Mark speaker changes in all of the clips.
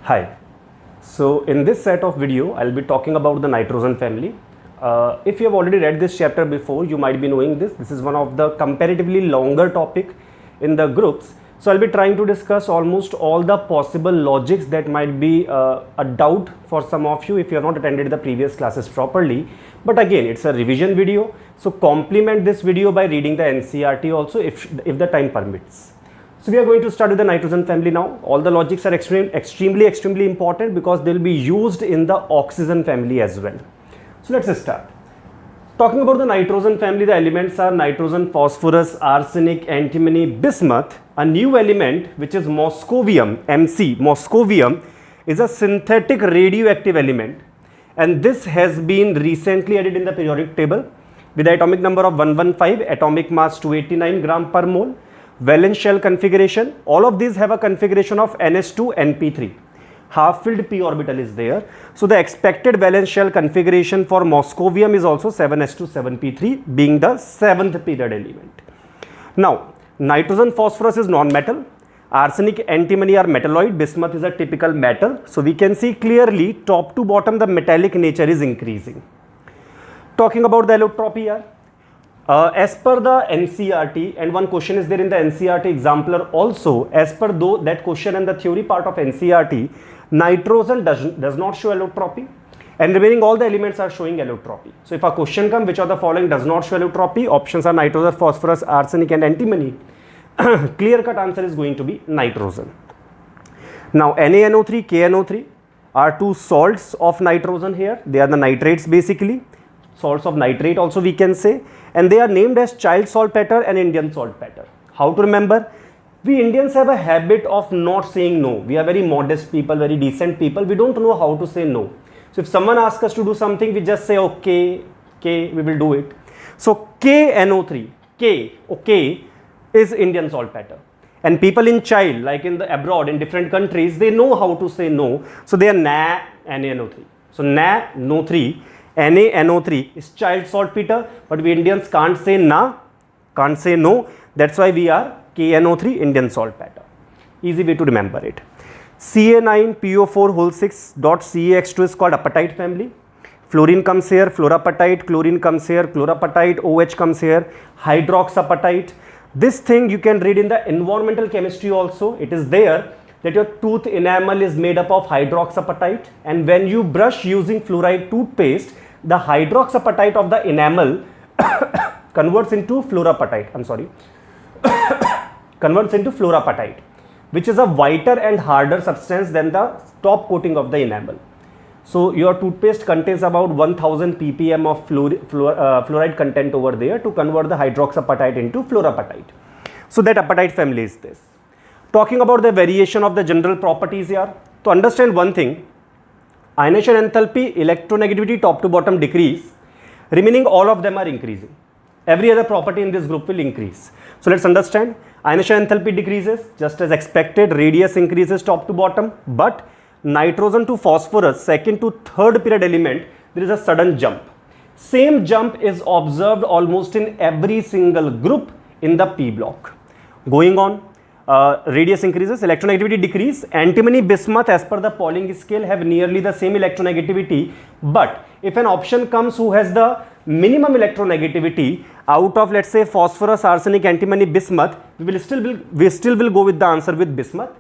Speaker 1: Hi. So in this set of video, I'll be talking about the nitrogen family. If you have already read this chapter before, you might be knowing this. This is one of the comparatively longer topic in the groups. So I'll be trying to discuss almost all the possible logics that might be a doubt for some of you if you have not attended the previous classes properly. But again, it's a revision video. So complement this video by reading the NCERT also if the time permits. So we are going to start with the nitrogen family now. All the logics are extremely important because they will be used in the oxygen family as well. So let's start. Talking about the nitrogen family, the elements are nitrogen, phosphorus, arsenic, antimony, bismuth. A new element which is moscovium, Mc, moscovium is a synthetic radioactive element, and this has been recently added in the periodic table with the atomic number of 115, atomic mass 289 gram per mole. Valence shell configuration, all of these have a configuration of ns2 np3. Half filled p orbital is there, so the expected valence shell configuration for moscovium is also 7s2 7p3, being the 7th period element. Now nitrogen, phosphorus is non-metal, arsenic, antimony are metalloid, bismuth is a typical metal. So we can see clearly top to bottom the metallic nature is increasing. Talking about the allotropy here, as per the NCERT, and one question is there in the NCERT exampler also, as per though that question and the theory part of NCERT, nitrogen does not show allotropy and remaining all the elements are showing allotropy. So if a question comes, which of the following does not show allotropy, options are nitrogen, phosphorus, arsenic and antimony. Clear cut answer is going to be nitrogen. Now NaNO3, KNO3 are two salts of nitrogen here. They are the nitrates basically. Salts of nitrate also we can say, and they are named as child saltpeter and Indian saltpeter. How to remember? We Indians have a habit of not saying no. We are very modest people, very decent people. We don't know how to say no. So if someone asks us to do something, we just say okay, we will do it. So KNO3, okay, is Indian saltpeter. And people in child, like in the abroad, in different countries, they know how to say no. So they are NaNO3. So NaNO3, NaNO3 is child saltpeter, but we Indians can't say na, can't say no. That's why we are KNO3, Indian saltpeter. Easy way to remember it. Ca9PO4 whole 6 dot CaX2 is called apatite family. Fluorine comes here, fluorapatite, chlorine comes here, chloropatite, OH comes here, hydroxapatite. This thing you can read in the environmental chemistry also. It is there that your tooth enamel is made up of hydroxapatite, and when you brush using fluoride toothpaste, the hydroxapatite of the enamel converts into fluorapatite. Converts into fluorapatite, which is a whiter and harder substance than the top coating of the enamel. So your toothpaste contains about 1000 ppm of fluoride content over there to convert the hydroxapatite into fluorapatite. So that apatite family is this. Talking about the variation of the general properties here, to understand one thing, ionization enthalpy, electronegativity top to bottom decrease, remaining all of them are increasing. Every other property in this group will increase. So let's understand, ionization enthalpy decreases just as expected, radius increases top to bottom, but nitrogen to phosphorus, second to third period element, there is a sudden jump. Same jump is observed almost in every single group in the P block. Going on, radius increases, electronegativity decrease. Antimony, bismuth as per the Pauling scale have nearly the same electronegativity, but if an option comes who has the minimum electronegativity out of, let's say, phosphorus, arsenic, antimony, bismuth, we still will go with the answer with bismuth.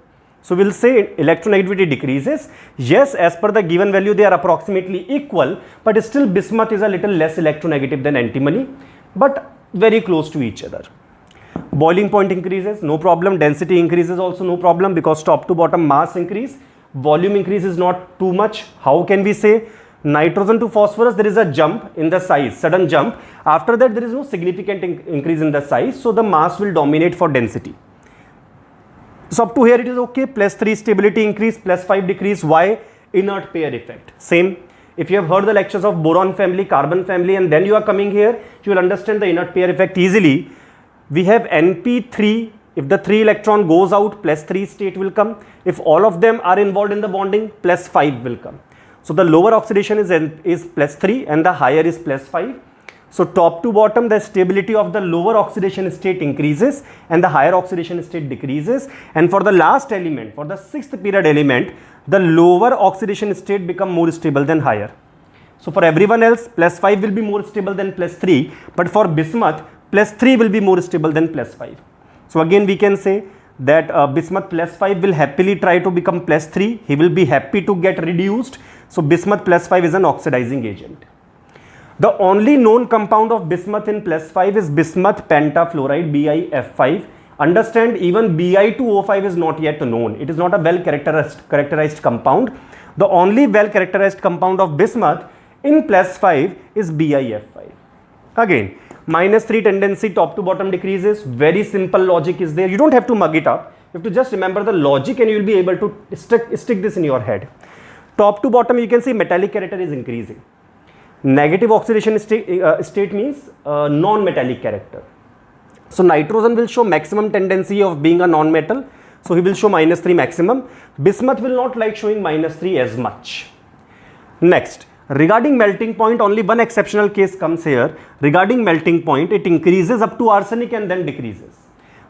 Speaker 1: So we'll say electronegativity decreases. Yes, as per the given value they are approximately equal, but still bismuth is a little less electronegative than antimony, but very close to each other. Boiling point increases, no problem. Density increases also, no problem, because top to bottom mass increase. Volume increase is not too much. How can we say? Nitrogen to phosphorus, there is a jump in the size, sudden jump. After that, there is no significant increase in the size, so the mass will dominate for density. So up to here it is okay. +3 stability increase, +5 decrease. Why? Inert pair effect. Same. If you have heard the lectures of boron family, carbon family, and then you are coming here, you will understand the inert pair effect easily. We have Np3. If the 3 electron goes out, +3 state will come. If all of them are involved in the bonding, +5 will come. So the lower oxidation is +3 and the higher is +5. So top to bottom, the stability of the lower oxidation state increases and the higher oxidation state decreases. And for the last element, for the sixth period element, the lower oxidation state become more stable than higher. So for everyone else, +5 will be more stable than +3, but for bismuth, +3 will be more stable than +5. So again, we can say that bismuth +5 will happily try to become +3. He will be happy to get reduced. So bismuth +5 is an oxidizing agent. The only known compound of bismuth in +5 is bismuth pentafluoride, BiF5. Understand, even Bi2O5 is not yet known. It is not a well characterized compound. The only well characterized compound of bismuth in +5 is BiF5. Again, -3 tendency, top to bottom decreases. Very simple logic is there. You don't have to mug it up. You have to just remember the logic and you will be able to stick this in your head. Top to bottom, you can see metallic character is increasing. Negative oxidation state means non-metallic character. So nitrogen will show maximum tendency of being a non-metal. So he will show -3 maximum. Bismuth will not like showing -3 as much. Next, regarding melting point, only one exceptional case comes here. Regarding melting point, it increases up to arsenic and then decreases.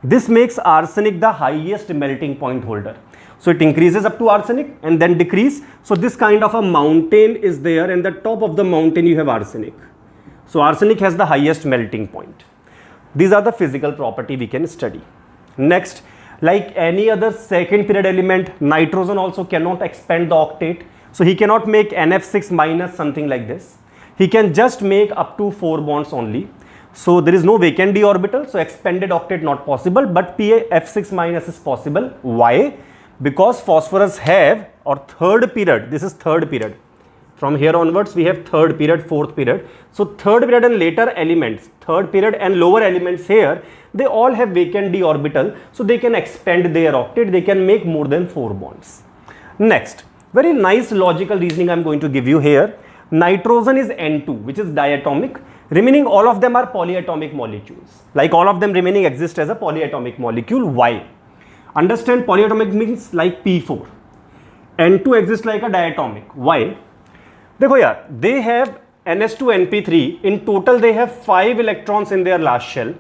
Speaker 1: This makes arsenic the highest melting point holder. So it increases up to arsenic and then decrease. So this kind of a mountain is there, and the top of the mountain you have arsenic. So arsenic has the highest melting point. These are the physical property we can study. Next, like any other second period element, nitrogen also cannot expand the octet. So he cannot make NF6 minus something like this. He can just make up to 4 bonds only. So there is no vacant d orbital. So expanded octet not possible, but PaF6 minus is possible. Why? Because phosphorus have, or third period, this is third period. From here onwards, we have third period, fourth period. So third period and later elements, third period and lower elements here, they all have vacant d orbital. So they can expand their octet, they can make more than 4 bonds. Next, very nice logical reasoning I am going to give you here. Nitrogen is N2, which is diatomic. Remaining all of them are polyatomic molecules. Like all of them remaining exist as a polyatomic molecule. Why? Understand, polyatomic means like P4. N2 exists like a diatomic. Why? देखो यार, they have NH2NP3. In total, they have 5 electrons in their last shell.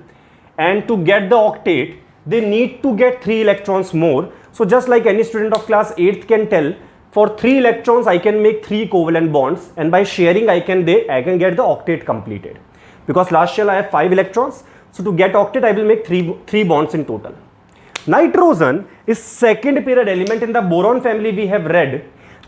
Speaker 1: And to get the octet, they need to get 3 electrons more. So just like any student of class 8th can tell, for 3 electrons, I can make 3 covalent bonds. And by sharing, I can get the octet completed. Because last shell, I have 5 electrons. So to get octet, I will make 3 bonds in total. Nitrogen is second period element. In the boron family, we have read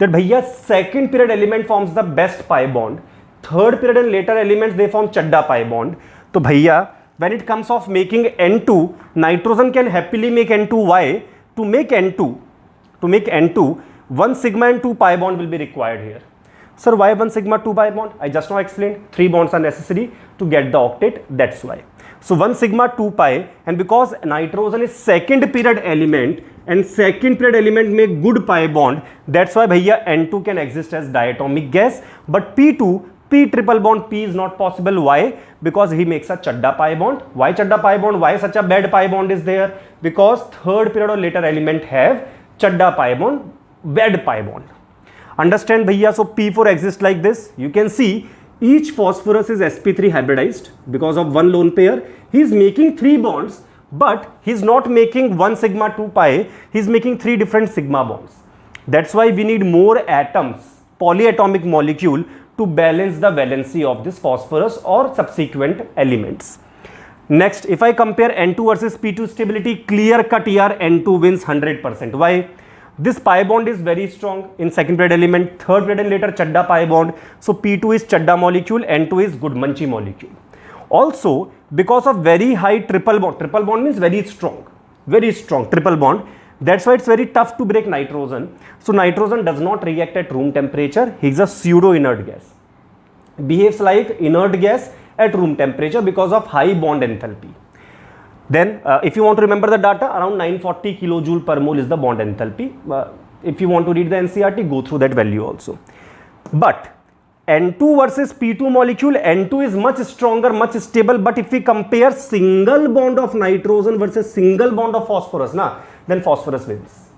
Speaker 1: that bhaiya second period element forms the best pi bond. Third period and later elements, they form chadda pi bond. So bhaiya, when it comes of making N2, nitrogen can happily make N2. Why? To make N2, 1 sigma and 2 pi bond will be required here. Sir, why 1 sigma 2 pi bond? I just now explained 3 bonds are necessary to get the octet. That's why. So 1 sigma 2 pi, and because nitrogen is second period element and second period element make good pi bond, that's why bhaiya N2 can exist as diatomic gas, but P2, P triple bond, P is not possible. Why? Because he makes a chadda pi bond. Why chadda pi bond? Why such a bad pi bond is there? Because third period or later element have chadda pi bond, bad pi bond. Understand bhaiya? So P4 exists like this. You can see each phosphorus is sp3 hybridized because of one lone pair. He is making 3 bonds, but he is not making 1 sigma 2 pi. He is making 3 different sigma bonds. That's why we need more atoms, polyatomic molecule, to balance the valency of this phosphorus or subsequent elements. Next, if I compare N2 versus P2 stability, clear cut here, N2 wins 100%. Why? This pi bond is very strong in second period element, third period and later chadda pi bond. So P2 is chadda molecule, N2 is Goodmunchi molecule. Also, because of very high triple bond means very strong triple bond. That's why it's very tough to break nitrogen. So nitrogen does not react at room temperature. He's a pseudo inert gas. Behaves like inert gas at room temperature because of high bond enthalpy. Then if you want to remember the data, around 940 kilojoule per mole is the bond enthalpy. If you want to read the NCERT, go through that value also. But N2 versus P2 molecule, N2 is much stronger, much stable. But if we compare single bond of nitrogen versus single bond of phosphorus, then phosphorus wins.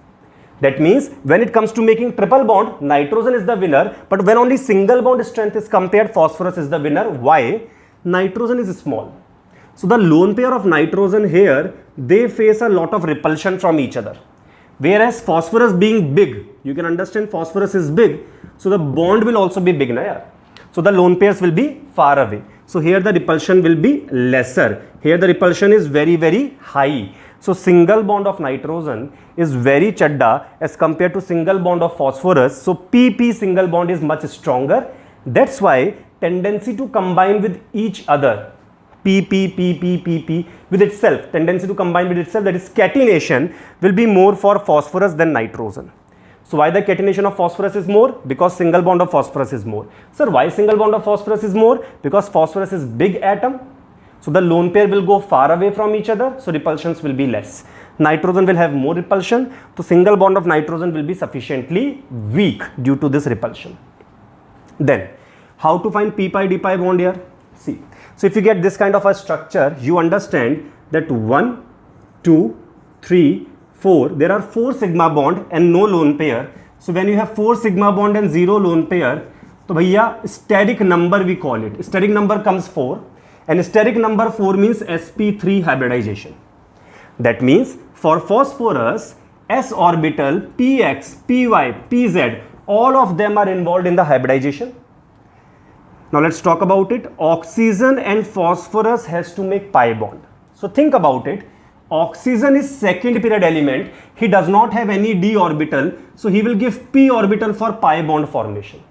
Speaker 1: That means when it comes to making triple bond, nitrogen is the winner. But when only single bond strength is compared, phosphorus is the winner. Why? nitrogen is small. So the lone pair of nitrogen here, they face a lot of repulsion from each other. Whereas phosphorus being big, you can understand phosphorus is big, so the bond will also be big, na yaar? So the lone pairs will be far away. So here the repulsion will be lesser. Here the repulsion is very, very high. So single bond of nitrogen is very chadda as compared to single bond of phosphorus. So PP single bond is much stronger. That's why tendency to combine with each other, PP with itself, tendency to combine with itself, that is catenation, will be more for phosphorus than nitrogen. So why the catenation of phosphorus is more? Because single bond of phosphorus is more. Sir, why single bond of phosphorus is more? Because phosphorus is big atom. So the lone pair will go far away from each other, so repulsions will be less. Nitrogen will have more repulsion, so single bond of nitrogen will be sufficiently weak due to this repulsion. Then, how to find p pi d pi bond here? See, so if you get this kind of a structure, you understand that 1, 2, 3, 4, there are 4 sigma bond and no lone pair. So when you have 4 sigma bond and 0 lone pair, so bhaiya steric number we call it. Steric number comes 4. And steric number 4 means sp3 hybridization. That means for phosphorus, s orbital, px, py, pz, all of them are involved in the hybridization. Now let's talk about it. Oxygen and phosphorus has to make pi bond. So think about it. Oxygen is second period element. He does not have any d orbital. So he will give p orbital for pi bond formation.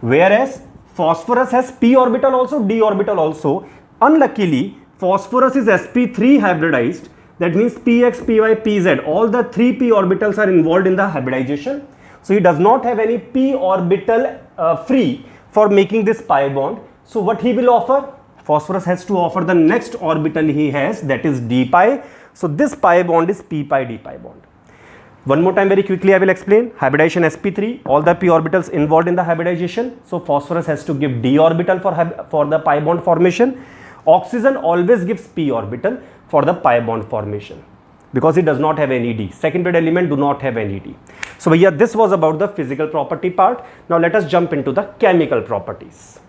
Speaker 1: Whereas phosphorus has p orbital also, d orbital also. Unluckily, phosphorus is sp3 hybridized. That means px, py, pz, all the 3 p orbitals are involved in the hybridization. So he does not have any p orbital free for making this pi bond. So what he will offer? Phosphorus has to offer the next orbital he has, that is d pi. So this pi bond is p pi d pi bond. One more time very quickly I will explain. Hybridization sp3, all the p orbitals involved in the hybridization. So phosphorus has to give d orbital for the pi bond formation. Oxygen always gives p orbital for the pi bond formation because it does not have any d. Second period element do not have any d. So yeah, this was about the physical property part. Now let us jump into the chemical properties.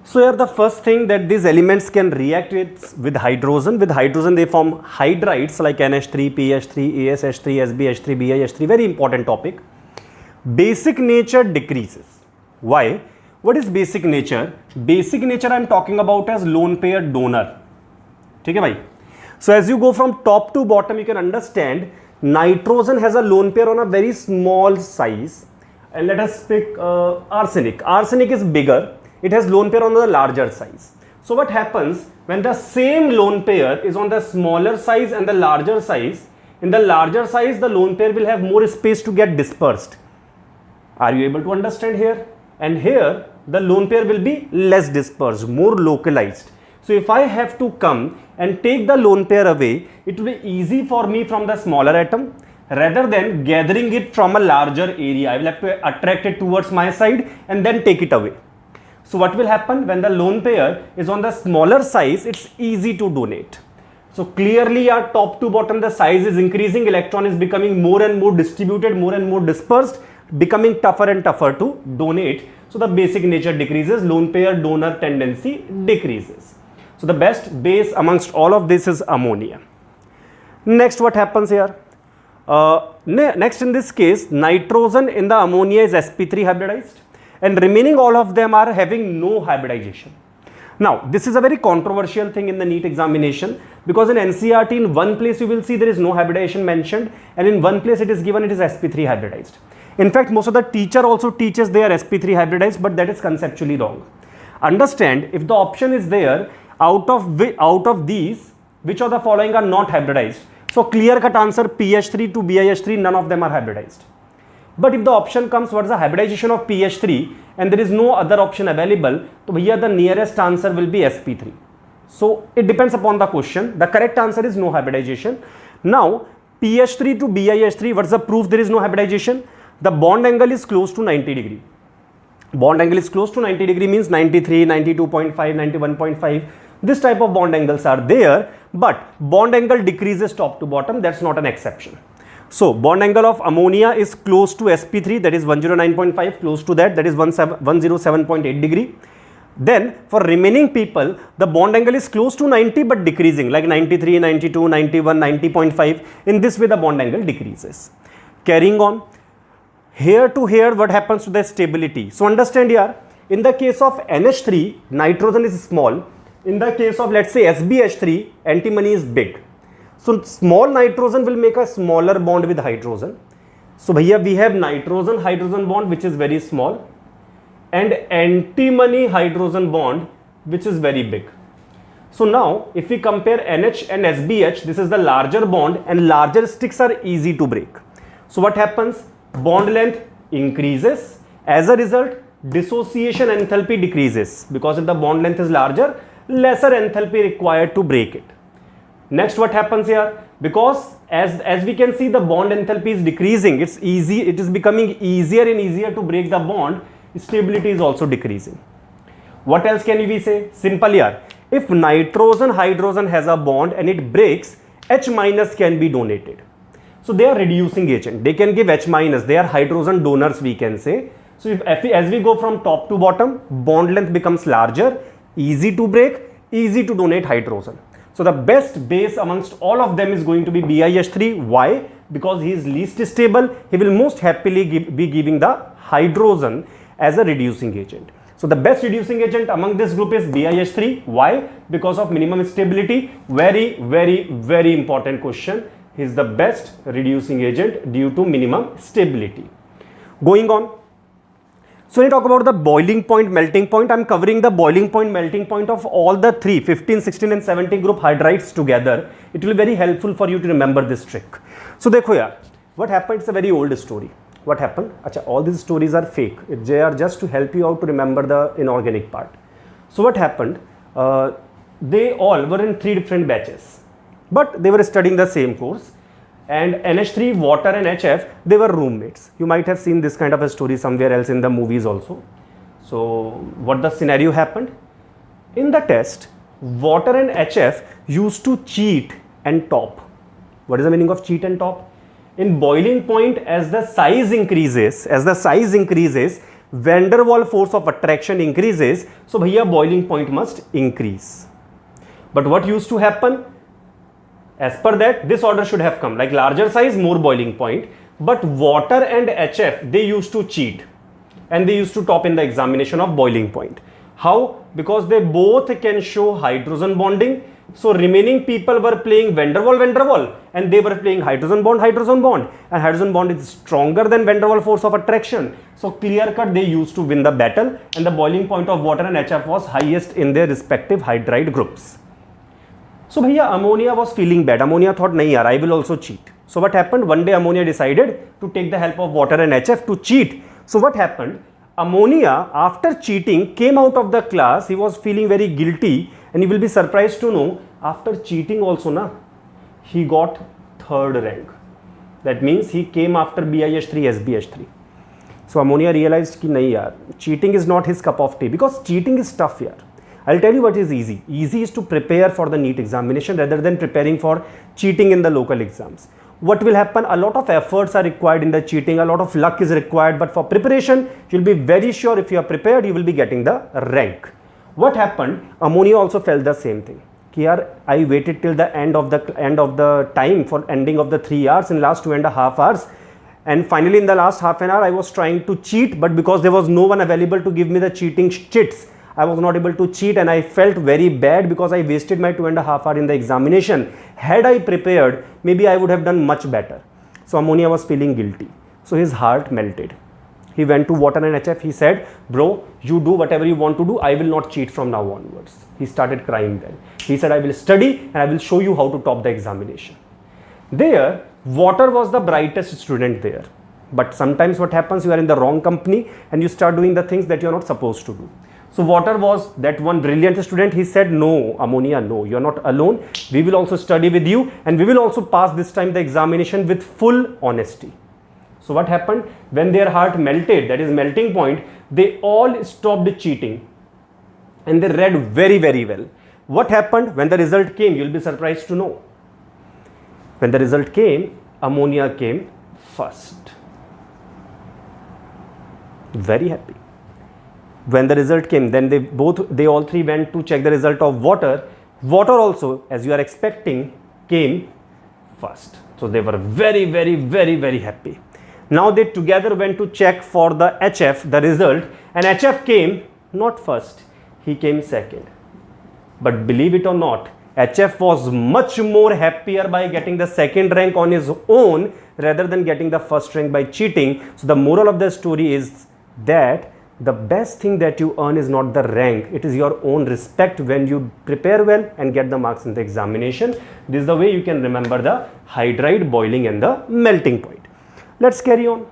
Speaker 1: So here the first thing that these elements can react with hydrogen. With hydrogen they form hydrides like NH3, PH3, ASH3, SbH3, BiH3. Very important topic. Basic nature decreases. Why? What is basic nature? Basic nature I am talking about as lone pair donor. Okay, bhai? So as you go from top to bottom, you can understand nitrogen has a lone pair on a very small size. And let us pick arsenic. Arsenic is bigger. It has lone pair on the larger size. So what happens when the same lone pair is on the smaller size and the larger size? In the larger size, the lone pair will have more space to get dispersed. Are you able to understand here? And here, the lone pair will be less dispersed, more localized. So if I have to come and take the lone pair away, it will be easy for me from the smaller atom rather than gathering it from a larger area. I will have to attract it towards my side and then take it away. So what will happen when the lone pair is on the smaller size? It's easy to donate. So clearly our top to bottom the size is increasing, electron is becoming more and more distributed, more and more dispersed, becoming tougher and tougher to donate. So the basic nature decreases, lone pair donor tendency decreases. So the best base amongst all of this is ammonia. Next, what happens here? Next in this case, nitrogen in the ammonia is sp3 hybridized and remaining all of them are having no hybridization. Now, this is a very controversial thing in the NEET examination because in NCERT in one place you will see there is no hybridization mentioned and in one place it is given it is sp3 hybridized. In fact, most of the teacher also teaches they are sp3 hybridized, but that is conceptually wrong. Understand, if the option is there, out of these, which of the following are not hybridized? So clear cut answer PH3 to BiH3, none of them are hybridized. But if the option comes, what is the hybridization of PH3 and there is no other option available, so here the nearest answer will be sp3. So it depends upon the question. The correct answer is no hybridization. Now PH3 to BiH3, what's the proof there is no hybridization? The bond angle is close to 90 degree. Bond angle is close to 90 degree means 93, 92.5, 91.5. This type of bond angles are there, but bond angle decreases top to bottom. That's not an exception. So bond angle of ammonia is close to sp3, that is 109.5, close to that, that is 107.8 degree. Then for remaining people, the bond angle is close to 90 but decreasing, like 93, 92, 91, 90.5. In this way the bond angle decreases. Carrying on, here to here, what happens to the stability? So understand here, in the case of NH3, nitrogen is small. In the case of, let's say, SbH3, antimony is big. So small nitrogen will make a smaller bond with hydrogen. So here we have nitrogen hydrogen bond which is very small, and antimony hydrogen bond which is very big. So now if we compare NH and SbH, this is the larger bond and larger sticks are easy to break. So what happens? Bond length increases. As a result, dissociation enthalpy decreases, because if the bond length is larger, lesser enthalpy required to break it. Next, what happens here? Because as we can see, the bond enthalpy is decreasing. It is becoming easier and easier to break the bond. Stability is also decreasing. What else can we say? Simple here. If nitrogen hydrogen has a bond and it breaks, H minus can be donated. So they are reducing agent. They can give H minus. They are hydrogen donors, we can say. So as we go from top to bottom, bond length becomes larger, easy to break, easy to donate hydrogen. So the best base amongst all of them is going to be BiH3. Why? Because he is least stable. He will most happily be giving the hydrogen as a reducing agent. So the best reducing agent among this group is BiH3. Why? Because of minimum stability. Very, very, very important question. He is the best reducing agent due to minimum stability. Going on. So when you talk about the boiling point, melting point, I am covering the boiling point, melting point of all the three, 15, 16 and 17 group hydrides together. It will be very helpful for you to remember this trick. So देखो यार, what happened? It's a very old story. What happened? अच्छा, all these stories are fake. They are just to help you out to remember the inorganic part. So what happened? They all were in 3 different batches, but they were studying the same course. And NH3, water and HF, they were roommates. You might have seen this kind of a story somewhere else in the movies also. So what the scenario happened? In the test, water and HF used to cheat and top. What is the meaning of cheat and top? In boiling point, as the size increases, van der Waals force of attraction increases. So bhaiya boiling point must increase. But what used to happen? As per that, this order should have come, like larger size, more boiling point. But water and HF, they used to cheat and they used to top in the examination of boiling point. How? Because they both can show hydrogen bonding. So remaining people were playing van der Waals, and they were playing hydrogen bond. And hydrogen bond is stronger than van der Waals force of attraction. So clear cut, they used to win the battle, and the boiling point of water and HF was highest in their respective hydride groups. So bhaiya, ammonia was feeling bad. Ammonia thought, nahi yaar, I will also cheat. So what happened? One day ammonia decided to take the help of water and HF to cheat. So what happened? Ammonia, after cheating, came out of the class. He was feeling very guilty, and you will be surprised to know, after cheating also, he got 3rd rank. That means he came after BiH3, SbH3. So ammonia realized ki nahi yaar, cheating is not his cup of tea, because cheating is tough yaar. I'll tell you what is easy. Easy is to prepare for the NEET examination rather than preparing for cheating in the local exams. What will happen? A lot of efforts are required in the cheating, a lot of luck is required, but for preparation, you'll be very sure if you are prepared, you will be getting the rank. What happened? Ammonia also felt the same thing. Here, I waited till the end of the time for ending of the 3 hours in last 2.5 hours. And finally, in the last half an hour, I was trying to cheat, but because there was no one available to give me the cheating chits, I was not able to cheat, and I felt very bad because I wasted my 2.5 hours in the examination. Had I prepared, maybe I would have done much better. So ammonia was feeling guilty. So his heart melted. He went to water and HF. He said, bro, you do whatever you want to do. I will not cheat from now onwards. He started crying then. He said, I will study and I will show you how to top the examination. There, water was the brightest student there. But sometimes what happens, you are in the wrong company and you start doing the things that you are not supposed to do. So water was that one brilliant student. He said, no, ammonia, no, you are not alone. We will also study with you, and we will also pass this time the examination with full honesty. So what happened? When their heart melted, that is melting point, they all stopped cheating and they read very, very well. What happened? When the result came, you will be surprised to know. When the result came, ammonia came first. Very happy. when the result came, then they all three went to check the result of water. Water also, as you are expecting, came first. So they were very, very, very, very happy. Now they together went to check for the HF, the result, and HF came not first, he came second. But believe it or not, HF was much more happier by getting the second rank on his own rather than getting the first rank by cheating. So the moral of the story is that the best thing that you earn is not the rank, it is your own respect when you prepare well and get the marks in the examination. This is the way you can remember the hydride, boiling and the melting point. Let's carry on.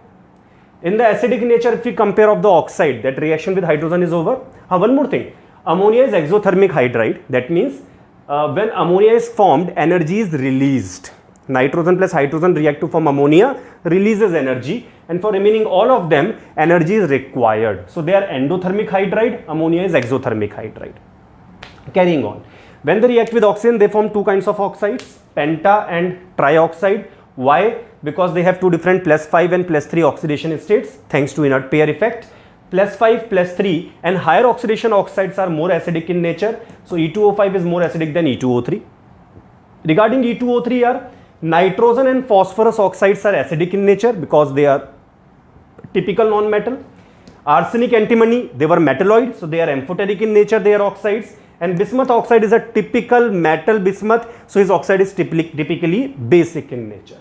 Speaker 1: In the acidic nature, if we compare of the oxide, that reaction with hydrogen is over. One more thing, ammonia is exothermic hydride. That means when ammonia is formed, energy is released. Nitrogen plus hydrogen react to form ammonia, releases energy, and for remaining all of them, energy is required. So they are endothermic hydride, ammonia is exothermic hydride. Carrying on. When they react with oxygen, they form two kinds of oxides, penta and trioxide. Why? Because they have two different +5 and +3 oxidation states thanks to inert pair effect. +5, +3 and higher oxidation oxides are more acidic in nature. So E2O5 is more acidic than E2O3. Regarding E2O3, nitrogen and phosphorus oxides are acidic in nature because they are typical non-metal. Arsenic, antimony, they were metalloid, so they are amphoteric in nature, they are oxides. And bismuth oxide is a typical metal bismuth, so his oxide is typically basic in nature.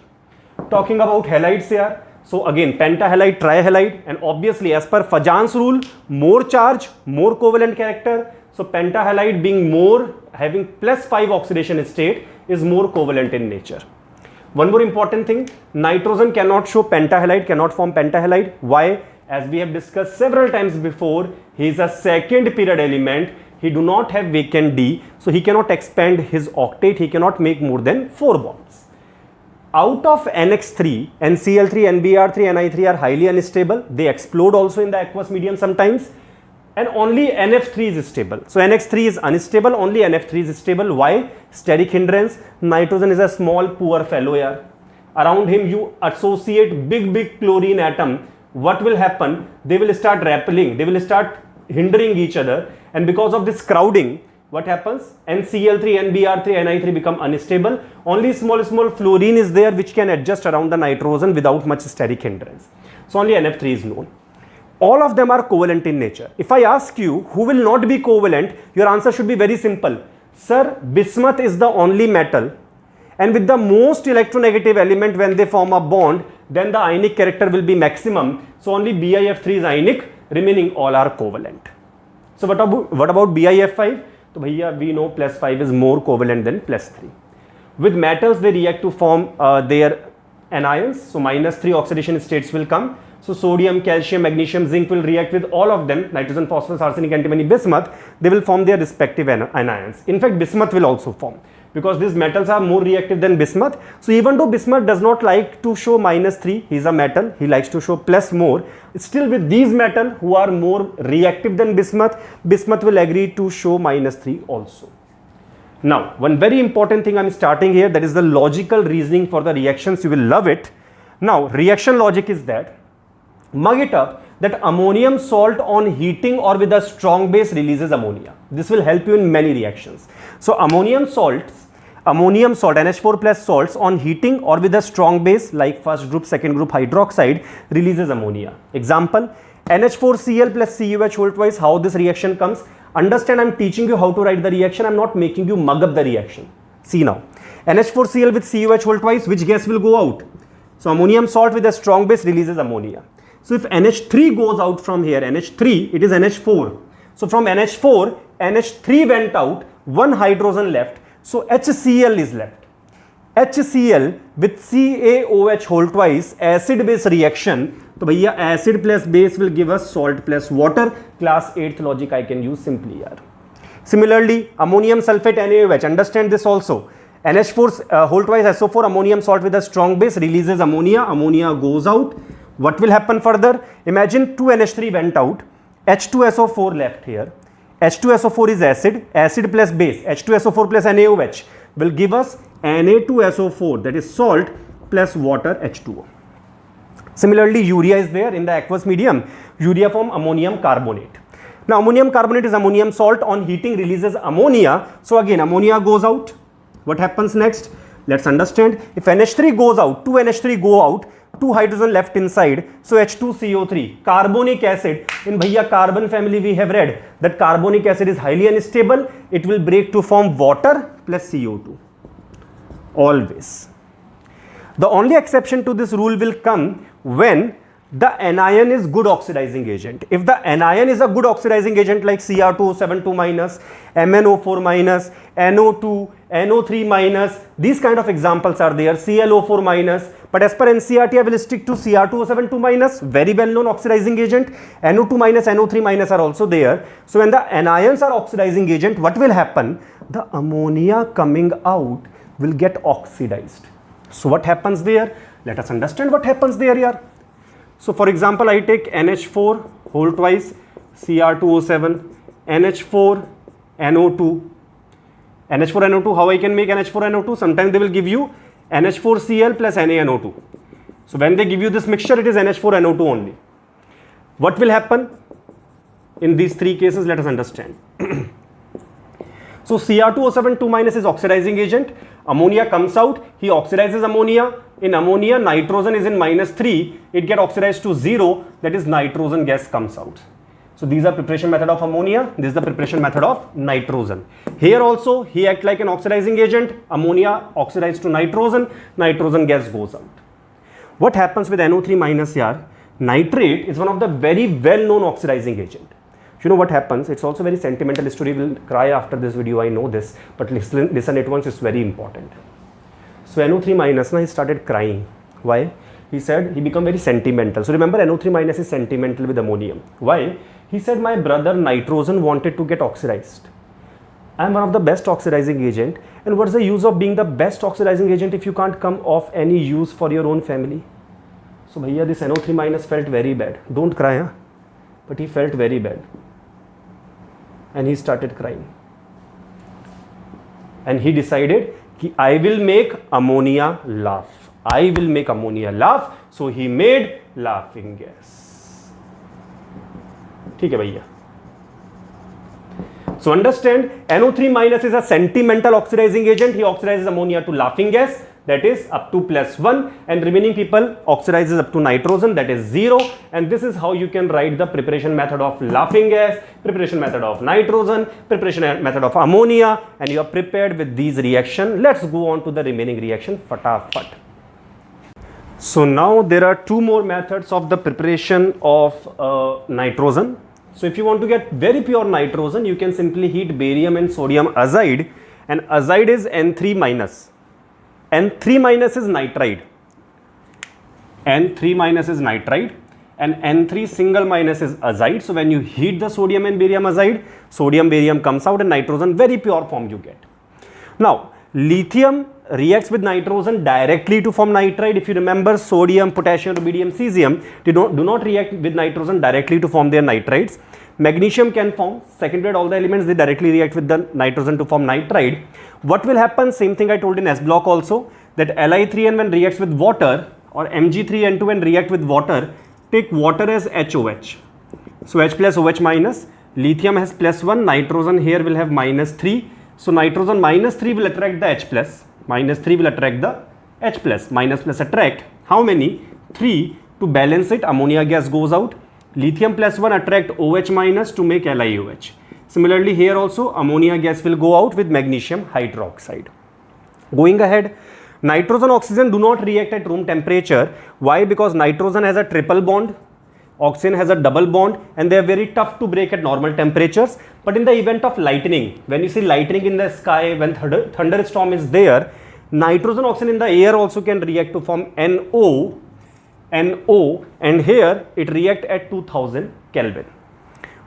Speaker 1: Talking about halides here, so again pentahalide, trihalide, and obviously as per Fajans rule, more charge, more covalent character. So pentahalide being more, having +5 oxidation state, is more covalent in nature. One more important thing, nitrogen cannot show pentahalide, cannot form pentahalide. Why? As we have discussed several times before, he is a second period element. He do not have vacant D, so he cannot expand his octet, he cannot make more than 4 bonds. Out of NX3, NCl3, NBr3, Ni3 are highly unstable. They explode also in the aqueous medium sometimes. And only NF3 is stable. So NX3 is unstable, only NF3 is stable. Why? Steric hindrance. Nitrogen is a small poor fellow here. Around him you associate big chlorine atom. What will happen? They will start rappelling, they will start hindering each other, and because of this crowding, what happens? NCl3, NBr3, Ni3 become unstable. Only small fluorine is there which can adjust around the nitrogen without much steric hindrance. So only NF3 is known. All of them are covalent in nature. If I ask you who will not be covalent, your answer should be very simple. Sir, bismuth is the only metal, and with the most electronegative element, when they form a bond, then the ionic character will be maximum. So only BiF3 is ionic, remaining all are covalent. So what about BiF5? So bhaiya, we know +5 is more covalent than +3. With metals, they react to form their anions. So -3 oxidation states will come. So sodium, calcium, magnesium, zinc will react with all of them, nitrogen, phosphorus, arsenic, antimony, bismuth. They will form their respective anions. In fact, bismuth will also form because these metals are more reactive than bismuth. So even though bismuth does not like to show -3, he is a metal, he likes to show plus more. Still with these metals who are more reactive than bismuth, bismuth will agree to show -3 also. Now, one very important thing I am starting here, that is the logical reasoning for the reactions. You will love it. Now, reaction logic is that, mug it up, that ammonium salt on heating or with a strong base releases ammonia. This will help you in many reactions. So ammonium salt, NH4 plus salts on heating or with a strong base like first group, second group hydroxide releases ammonia. Example, NH4Cl plus CuH whole twice. How this reaction comes? Understand, I am teaching you how to write the reaction. I am not making you mug up the reaction. See now, NH4Cl with CuH whole twice, which gas will go out? So ammonium salt with a strong base releases ammonia. So if NH3 goes out from here, NH3, it is NH4. So from NH4, NH3 went out, one hydrogen left. So HCl is left. HCl with CaOH whole twice, acid base reaction. So bhaiya, acid plus base will give us salt plus water. Class 8th logic I can use simply here. Similarly, ammonium sulfate NaOH, understand this also. NH4 whole twice SO4, ammonium salt with a strong base releases ammonia. Ammonia goes out. What will happen further? Imagine 2NH3 went out, H2SO4 left here. H2SO4 is acid, acid plus base, H2SO4 plus NaOH will give us Na2SO4, that is salt plus water H2O. Similarly, urea is there in the aqueous medium. Urea form ammonium carbonate. Now ammonium carbonate is ammonium salt, on heating releases ammonia. So again ammonia goes out. What happens next? Let's understand. If NH3 goes out, 2 NH3 go out, 2 hydrogen left inside, so H2CO3, carbonic acid. In bhaiya carbon family we have read that carbonic acid is highly unstable. It will break to form water plus CO2. Always. The only exception to this rule will come when the anion is good oxidizing agent. If the anion is a good oxidizing agent like Cr2O72 minus, MnO4 minus, NO2, NO3 minus, these kind of examples are there, ClO4 minus, but as per NCERT I will stick to Cr2O72 minus, very well known oxidizing agent. NO2 minus, NO3 minus are also there. So when the anions are oxidizing agent, what will happen? The ammonia coming out will get oxidized. So what happens there? Let us understand what happens there here. So for example, I take NH4 whole twice, Cr2O7, NH4, NO2. NH4 NO2, how I can make NH4 NO2? Sometimes they will give you NH4Cl plus NaNO2. So when they give you this mixture, it is NH4 NO2 only. What will happen in these three cases? Let us understand. So Cr2O7 minus is oxidizing agent. Ammonia comes out, he oxidizes ammonia. In ammonia, nitrogen is in -3, it gets oxidized to 0, that is nitrogen gas comes out. So these are preparation method of ammonia, this is the preparation method of nitrogen. Here also, he acts like an oxidizing agent, ammonia oxidized to nitrogen, nitrogen gas goes out. What happens with NO3 minus here? Nitrate is one of the very well known oxidizing agent. You know what happens? It's also very sentimental story. Will cry after this video, I know this, but listen it once, it's very important. So NO3 minus, now he started crying. Why? He said he became very sentimental. So remember, NO3 minus is sentimental with ammonium. Why? He said my brother nitrogen wanted to get oxidized. I am one of the best oxidizing agent, and what's the use of being the best oxidizing agent if you can't come of any use for your own family? So bhaiya, this NO3 minus felt very bad. Don't cry, huh? But he felt very bad. And he started crying. And he decided, I will make ammonia laugh. I will make ammonia laugh. So he made laughing gas. ठीक है भैया. So understand, NO3 minus is a sentimental oxidizing agent. He oxidizes ammonia to laughing gas, that is up to +1, and remaining people oxidizes up to nitrogen, that is 0. And this is how you can write the preparation method of laughing gas, preparation method of nitrogen, preparation method of ammonia, and you are prepared with these reactions. Let's go on to the remaining reaction fatafat. So now there are two more methods of the preparation of nitrogen. So if you want to get very pure nitrogen, you can simply heat barium and sodium azide, and azide is N3 minus. N3 minus is nitride. N3 minus is nitride, and N3 single minus is azide. So when you heat the sodium and barium azide, sodium barium comes out and nitrogen, very pure form you get. Now lithium reacts with nitrogen directly to form nitride. If you remember, sodium, potassium, rubidium, cesium do not react with nitrogen directly to form their nitrides. Magnesium can form, second-grade all the elements, they directly react with the nitrogen to form nitride. What will happen? Same thing I told in S block also, that Li3N when reacts with water, or Mg3N2 when react with water, take water as HOH. So H plus OH minus, lithium has +1, nitrogen here will have -3. So nitrogen -3 will attract the H plus, -3 will attract the H plus, minus plus attract how many? 3. To balance it, ammonia gas goes out. Lithium +1 attract OH minus to make LiOH. Similarly here also ammonia gas will go out with magnesium hydroxide. Going ahead, nitrogen oxygen do not react at room temperature. Why? Because nitrogen has a triple bond, oxygen has a double bond, and they are very tough to break at normal temperatures. But in the event of lightning, when you see lightning in the sky, when thunderstorm is there, nitrogen oxygen in the air also can react to form NO, and here it react at 2000 Kelvin.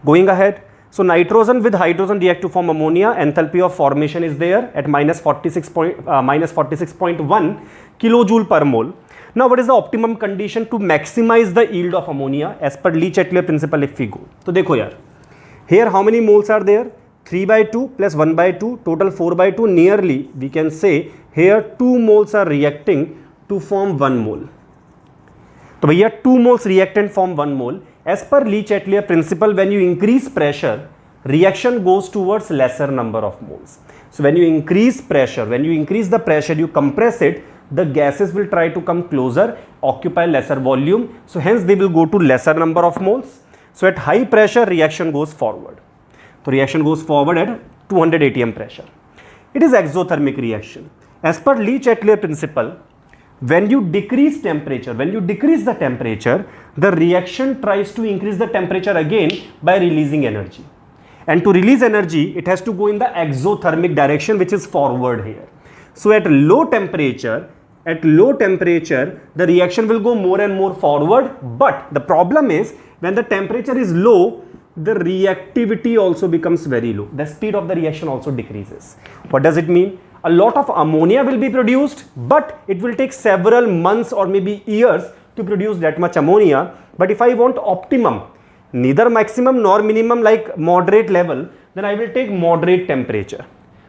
Speaker 1: Going ahead, so nitrogen with hydrogen react to form ammonia. Enthalpy of formation is there at -46.1 kilojoule per mole. Now what is the optimum condition to maximize the yield of ammonia as per Le-Chatelier principle if we go? So देखो यार, here how many moles are there? 3/2 plus 1/2, total 4/2. Nearly we can say here 2 moles are reacting to form 1 mole. तो भैया 2 moles reactant form 1 mole. As per Lee-Chatelier principle, when you increase pressure, reaction goes towards lesser number of moles. So when you increase pressure, when you increase the pressure, you compress it, the gases will try to come closer, occupy lesser volume. So hence they will go to lesser number of moles. So at high pressure, reaction goes forward. So reaction goes forward at 200 atm pressure. It is exothermic reaction. As per Lee-Chatelier principle, when you decrease temperature, when you decrease the temperature, the reaction tries to increase the temperature again by releasing energy. And to release energy, it has to go in the exothermic direction, which is forward here. So at low temperature, the reaction will go more and more forward. But the problem is, when the temperature is low, the reactivity also becomes very low. The speed of the reaction also decreases. What does it mean? A lot of ammonia will be produced, but it will take several months or maybe years to produce that much ammonia. But if I want optimum, neither maximum nor minimum, like moderate level, then I will take moderate temperature.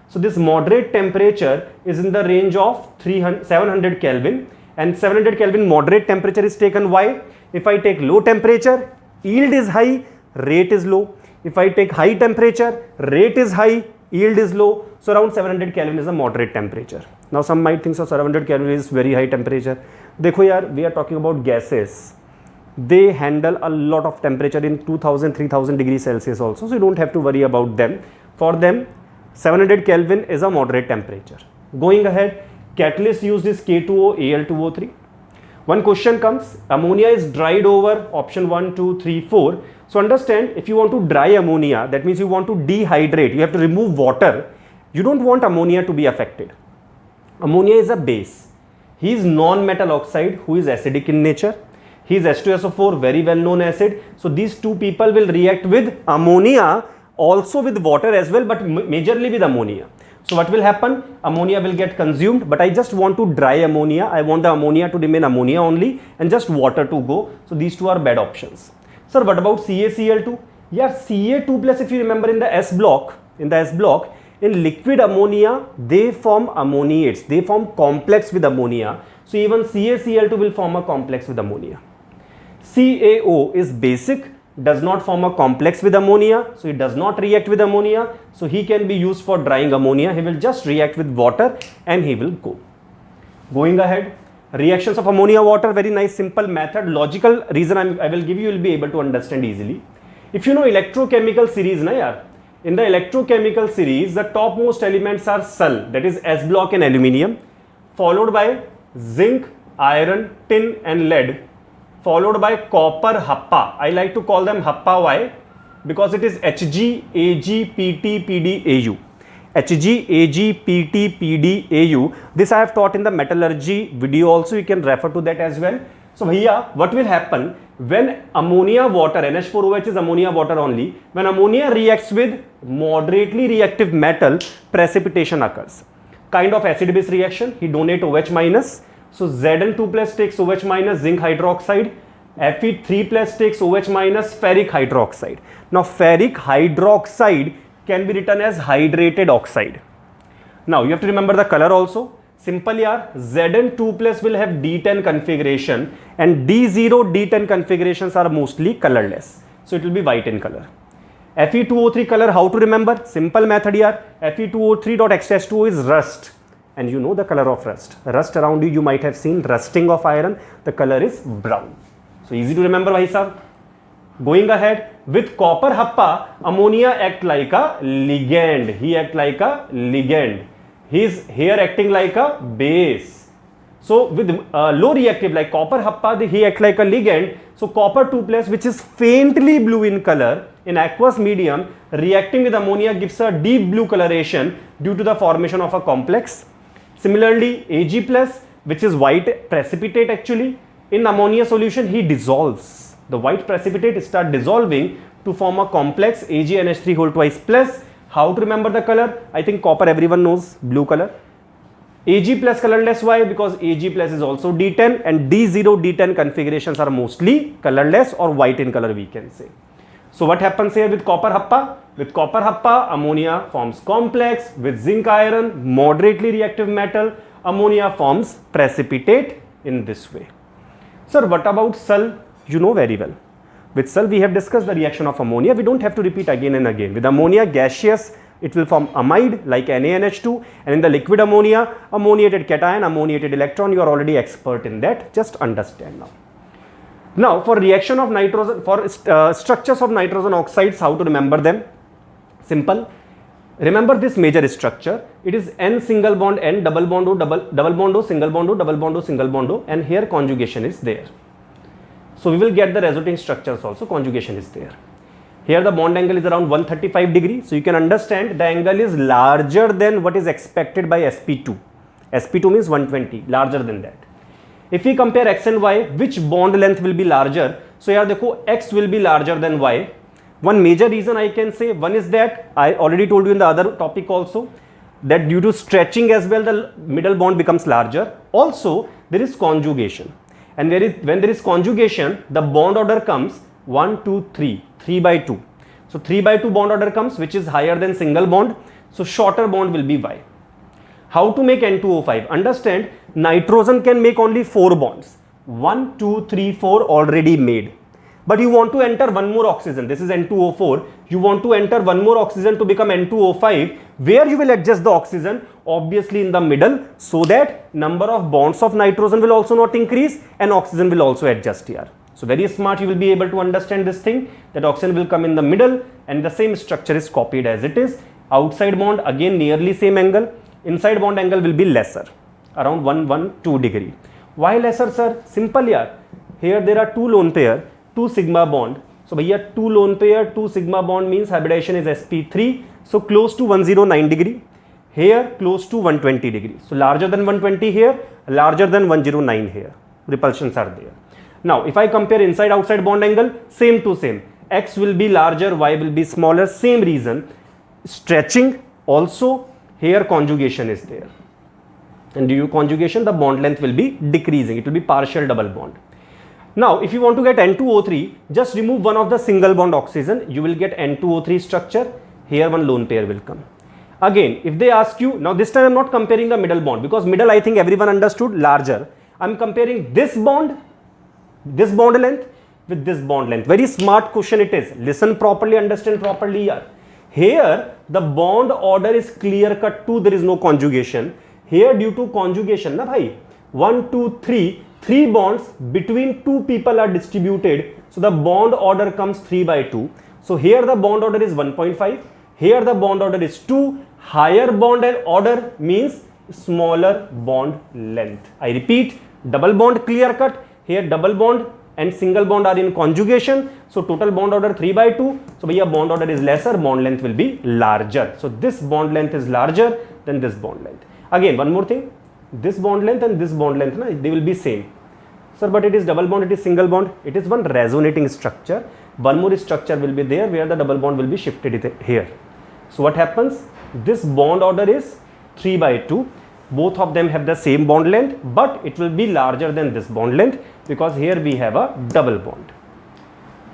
Speaker 1: So this moderate temperature is in the range of 700 Kelvin, and 700 Kelvin moderate temperature is taken. Why? If I take low temperature, yield is high, rate is low. If I take high temperature, rate is high, yield is low. So around 700 Kelvin is a moderate temperature. Now some might think so 700 Kelvin is very high temperature. Dekho yaar, we are talking about gases. They handle a lot of temperature in 2000, 3000 degrees Celsius also. So you don't have to worry about them. For them, 700 Kelvin is a moderate temperature. Going ahead, catalyst used is K2O, Al2O3. One question comes, ammonia is dried over, option 1, 2, 3, 4. So understand, if you want to dry ammonia, that means you want to dehydrate, you have to remove water. You don't want ammonia to be affected. Ammonia is a base. He is non-metal oxide who is acidic in nature. He is H2SO4, very well known acid. So these two people will react with ammonia, also with water as well, but majorly with ammonia. So what will happen? Ammonia will get consumed, but I just want to dry ammonia. I want the ammonia to remain ammonia only and just water to go. So these two are bad options. Sir, what about CaCl2? Yeah, Ca2 plus, if you remember in the S block, in liquid ammonia, they form ammoniates. They form complex with ammonia. So even CaCl2 will form a complex with ammonia. CaO is basic, does not form a complex with ammonia, so it does not react with ammonia. So he can be used for drying ammonia. He will just react with water and he will go. Going ahead, reactions of ammonia water, very nice simple method. Logical reason I will give you, will be able to understand easily. If you know electrochemical series, na yaar, in the electrochemical series, the topmost elements are Sal, that is S block and aluminium, followed by zinc, iron, tin and lead, followed by copper, Happa. I like to call them Happa. Why? Because it is Hg, Ag, Pt, Pd, Au. Hg, Ag, Pt, Pd, Au. This I have taught in the metallurgy video also. You can refer to that as well. So here, what will happen when ammonia water, NH4OH is ammonia water only. When ammonia reacts with moderately reactive metal, precipitation occurs. Kind of acid-base reaction. He donate OH minus. So Zn2 plus takes OH minus zinc hydroxide, Fe3 plus takes OH minus ferric hydroxide. Now ferric hydroxide can be written as hydrated oxide. Now you have to remember the color also. Simple yaar, Zn2 plus will have D10 configuration and D0, D10 configurations are mostly colorless. So it will be white in color. Fe2O3 color, how to remember? Simple method yaar. Fe2O3.H2O is rust. And you know the color of rust. Rust around you might have seen rusting of iron. The color is brown. So easy to remember, bhai sahab. Going ahead, with copper Happa, ammonia act like a ligand. He act like a ligand. He is here acting like a base. So with low reactive like copper Happa, he act like a ligand. So copper 2 plus, which is faintly blue in color in aqueous medium, reacting with ammonia gives a deep blue coloration due to the formation of a complex. Similarly, Ag plus, which is white precipitate actually, in ammonia solution he dissolves. The white precipitate start dissolving to form a complex AgNH3 whole twice plus. How to remember the color? I think copper everyone knows, blue color. Ag plus colorless, why? Because Ag plus is also D10 and D0, D10 configurations are mostly colorless or white in color, we can say. So what happens here with copper Happa? With copper Happa, ammonia forms complex. With zinc iron, moderately reactive metal, ammonia forms precipitate in this way. Sir, what about sul? You know very well. With sul, we have discussed the reaction of ammonia. We don't have to repeat again and again. With ammonia, gaseous, it will form amide like NaNH2, and in the liquid ammonia, ammoniated cation, ammoniated electron. You are already expert in that. Just understand now. Now, for reaction of nitrogen, for structures of nitrogen oxides, how to remember them? Simple. Remember this major structure. It is N single bond, N double bond O, double bond O, single bond O, double bond O, single bond O, and here conjugation is there. So we will get the resulting structures also, conjugation is there. Here the bond angle is around 135 degrees. So you can understand the angle is larger than what is expected by sp2. sp2 means 120, larger than that. If we compare x and y, which bond length will be larger? So here देखो x will be larger than y. One major reason I can say, one is that I already told you in the other topic also, that due to stretching as well, the middle bond becomes larger. Also, there is conjugation. And when there is conjugation, the bond order comes 1, 2, 3, 3 by 2. So 3 by 2 bond order comes, which is higher than single bond. So shorter bond will be Y. How to make N2O5? Understand, nitrogen can make only 4 bonds. 1, 2, 3, 4 already made. But you want to enter one more oxygen. This is N2O4. You want to enter one more oxygen to become N2O5. Where you will adjust the oxygen? Obviously in the middle, so that number of bonds of nitrogen will also not increase and oxygen will also adjust here. So very smart, you will be able to understand this thing, that oxygen will come in the middle and the same structure is copied as it is. Outside bond again nearly same angle. Inside bond angle will be lesser, around 112 degree. Why lesser, sir? Simple here. Here there are 2 lone pair, 2 sigma bond. So bhaiya 2 lone pair, 2 sigma bond means hybridization is sp3. So close to 109 degree. Here close to 120 degree. So larger than 120 here, larger than 109 here. Repulsions are there. Now if I compare inside outside bond angle, same to same. X will be larger, Y will be smaller. Same reason. Stretching also. Here conjugation is there, and due to conjugation the bond length will be decreasing. It will be partial double bond. Now if you want to get N2O3, just remove one of the single bond oxygen, you will get N2O3 structure. Here one lone pair will come. Again, if they ask you, now this time I am not comparing the middle bond, because middle I think everyone understood, larger. I am comparing this bond length with this bond length. Very smart question it is. Listen properly, understand properly here. Here the bond order is clear cut to, there is no conjugation. Here due to conjugation, na bhai, 1, 2, 3, 3 bonds between 2 people are distributed. So the bond order comes 3 by 2. So here the bond order is 1.5. Here the bond order is 2. Higher bond and order means smaller bond length. I repeat, double bond clear cut. Here double bond and single bond are in conjugation. So total bond order 3 by 2. So bhaiya bond order is lesser, bond length will be larger. So this bond length is larger than this bond length. Again, one more thing. This bond length and this bond length, they will be same. Sir, but it is double bond, it is single bond. It is one resonating structure. One more structure will be there where the double bond will be shifted here. So what happens? This bond order is 3 by 2. Both of them have the same bond length, but it will be larger than this bond length because here we have a double bond.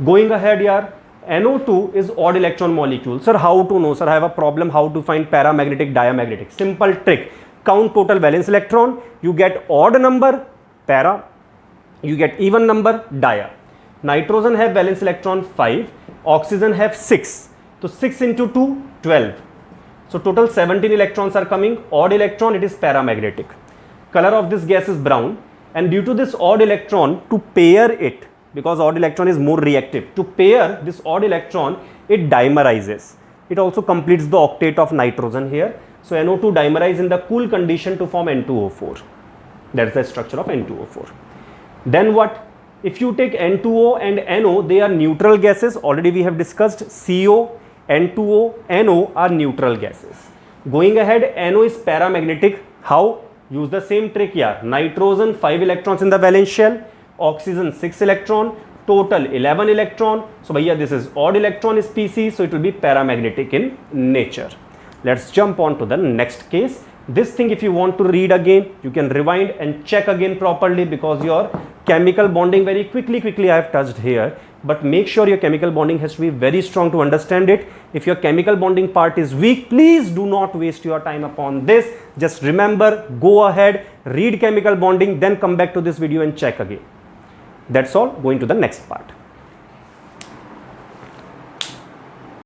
Speaker 1: Going ahead here, NO2 is odd electron molecule. Sir, how to know? Sir, I have a problem how to find paramagnetic, diamagnetic. Simple trick. Count total valence electron. You get odd number, para. You get even number, dia. Nitrogen have valence electron 5. Oxygen have 6. So 6 into 2, 12. So total 17 electrons are coming. Odd electron, it is paramagnetic. Color of this gas is brown. And due to this odd electron, to pair it, because odd electron is more reactive, to pair this odd electron, it dimerizes. It also completes the octet of nitrogen here. So NO2 dimerize in the cool condition to form N2O4. That's the structure of N2O4. Then what? If you take N2O and NO, they are neutral gases. Already we have discussed CO, N2O, NO are neutral gases. Going ahead, NO is paramagnetic. How? Use the same trick here. Nitrogen 5 electrons in the valence shell, oxygen 6 electron, total 11 electron. So bhaiya, this is odd electron species, so it will be paramagnetic in nature. Let's jump on to the next case. This thing, if you want to read again, you can rewind and check again properly, because your chemical bonding very quickly I have touched here. But make sure your chemical bonding has to be very strong to understand it. If your chemical bonding part is weak, please do not waste your time upon this. Just remember, go ahead, read chemical bonding, then come back to this video and check again. That's all. Going to the next part.